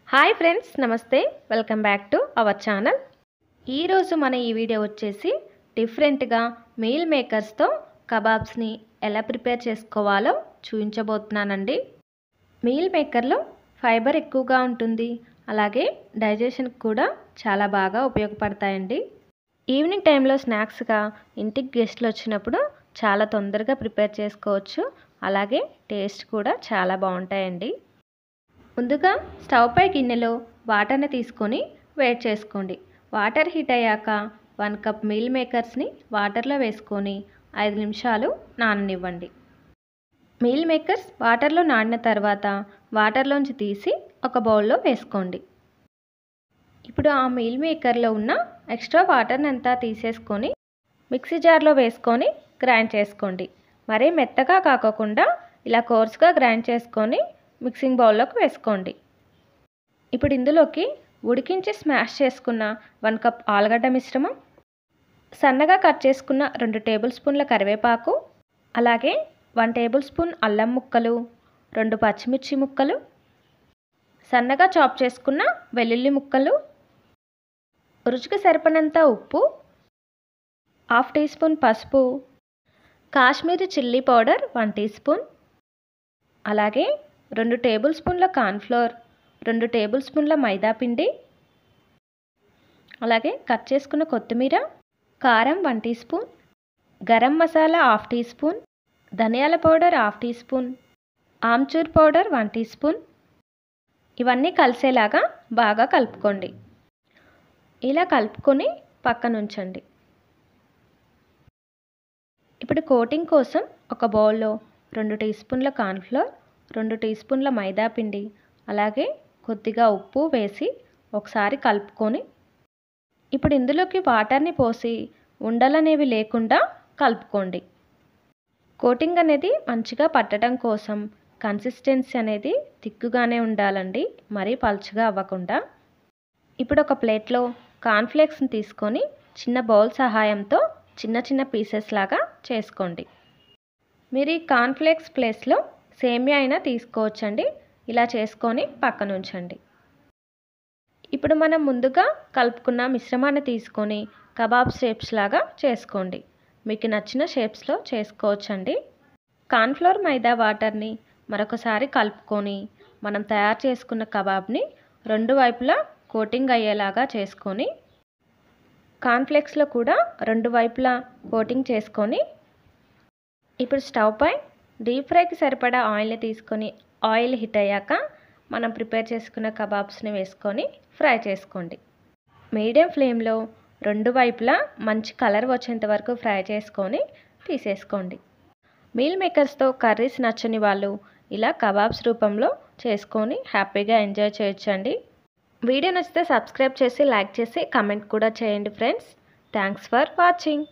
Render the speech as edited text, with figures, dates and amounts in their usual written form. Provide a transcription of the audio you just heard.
Hi friends, నమస్తే. Welcome back to our channel. ఈరోజు మన ఈ వీడియో వచ్చేసి డిఫరెంట్గా మీల్ మేకర్స్తో కబాబ్స్ని ఎలా ప్రిపేర్ చేసుకోవాలో చూపించబోతున్నానండి. మీల్ మేకర్లో ఫైబర్ ఎక్కువగా ఉంటుంది, అలాగే డైజెషన్కి కూడా చాలా బాగా ఉపయోగపడతాయండి. ఈవినింగ్ టైంలో స్నాక్స్గా ఇంటికి గెస్ట్లు వచ్చినప్పుడు చాలా తొందరగా ప్రిపేర్ చేసుకోవచ్చు, అలాగే టేస్ట్ కూడా చాలా బాగుంటాయండి. ముందుగా స్టవ్ పై గిన్నెలో వాటర్ని తీసుకొని వేడి చేసుకోండి. వాటర్ హీట్ అయ్యాక 1 కప్ మీల్ మేకర్స్ని వాటర్లో వేసుకొని 5 నిమిషాలు నాననివ్వండి. మీల్ మేకర్స్ వాటర్లో నానిన తర్వాత వాటర్లోంచి తీసి ఒక బౌల్లో వేసుకోండి. ఇప్పుడు ఆ మీల్ మేకర్లో ఉన్న ఎక్స్ట్రా వాటర్ని అంతా తీసేసుకొని మిక్సీ జార్లో వేసుకొని గ్రైండ్ చేసుకోండి. మరీ మెత్తగా కాకుండా ఇలా కోర్స్గా గ్రైండ్ చేసుకొని మిక్సింగ్ బౌల్లోకి వేసుకోండి. ఇప్పుడు ఇందులోకి ఉడికించి స్మాష్ చేసుకున్న 1 కప్ ఆలుగడ్డ మిశ్రమం, సన్నగా కట్ చేసుకున్న 2 టేబుల్ స్పూన్ల కరివేపాకు, అలాగే 1 టేబుల్ స్పూన్ అల్లం ముక్కలు, 2 పచ్చిమిర్చి ముక్కలు, సన్నగా చాప్ చేసుకున్న వెల్లుల్లి ముక్కలు, రుచికి సరిపడినంత ఉప్పు, 1/2 టీ స్పూన్ పసుపు, Kashmiri chilli powder 1 teaspoon, అలాగే 2 టేబుల్ స్పూన్ల కార్న్ఫ్లోర్, 2 టేబుల్ స్పూన్ల మైదా పిండి, అలాగే కట్ చేసుకున్న కొత్తిమీర, కారం 1 teaspoon, garam masala 1/2 teaspoon, ధనియాల పౌడర్ 1/2 టీ స్పూన్, ఆమ్చూర్ పౌడర్ 1 టీ స్పూన్. ఇవన్నీ కలిసేలాగా బాగా కలుపుకోండి. ఇలా కలుపుకొని పక్కన ఉంచండి. ఇప్పుడు కోటింగ్ కోసం ఒక బౌల్లో 2 టీ స్పూన్ల కార్న్ఫ్లోర్, 2 టీ స్పూన్ల మైదా పిండి, అలాగే కొద్దిగా ఉప్పు వేసి ఒకసారి కలుపుకొని ఇప్పుడు ఇందులోకి వాటర్ని పోసి ఉండలనేవి లేకుండా కలుపుకోండి. కోటింగ్ అనేది మంచిగా పట్టడం కోసం కన్సిస్టెన్సీ అనేది తిక్కుగానే ఉండాలండి, మరీ పలుచగా అవ్వకుండా. ఇప్పుడు ఒక ప్లేట్లో కార్న్ఫ్లేక్స్ని తీసుకొని చిన్న బౌల్ సహాయంతో చిన్న చిన్న పీసెస్ లాగా చేసుకోండి. మీరు ఈ కార్న్ఫ్లేక్స్ ప్లేస్లో సేమియా అయినా తీసుకోవచ్చండి. ఇలా చేసుకొని పక్కన ఉంచండి. ఇప్పుడు మనం ముందుగా కలుపుకున్న మిశ్రమాన్ని తీసుకొని కబాబ్ షేప్స్ లాగా చేసుకోండి. మీకు నచ్చిన షేప్స్లో చేసుకోవచ్చండి. కార్న్ఫ్లోర్ మైదా వాటర్ని మరొకసారి కలుపుకొని మనం తయారు చేసుకున్న కబాబ్ని 2 వైపులా కోటింగ్ అయ్యేలాగా చేసుకొని కార్న్ఫ్లేక్స్లో కూడా 2 వైపులా కోటింగ్ చేసుకొని ఇప్పుడు స్టవ్ పై డీప్ ఫ్రైకి సరిపడా ఆయిల్ని తీసుకొని ఆయిల్ హీట్ అయ్యాక మనం ప్రిపేర్ చేసుకున్న కబాబ్స్ని వేసుకొని ఫ్రై చేసుకోండి. మీడియం ఫ్లేమ్లో 2 వైపులా మంచి కలర్ వచ్చేంత వరకు ఫ్రై చేసుకొని తీసేసుకోండి. మీల్ మేకర్స్తో కర్రీస్ నచ్చని వాళ్ళు ఇలా కబాబ్స్ రూపంలో చేసుకొని హ్యాపీగా ఎంజాయ్ చేయొచ్చండి. వీడియో నచ్చితే సబ్స్క్రైబ్ చేసి లైక్ చేసి కమెంట్ కూడా చేయండి ఫ్రెండ్స్. Thanks for watching.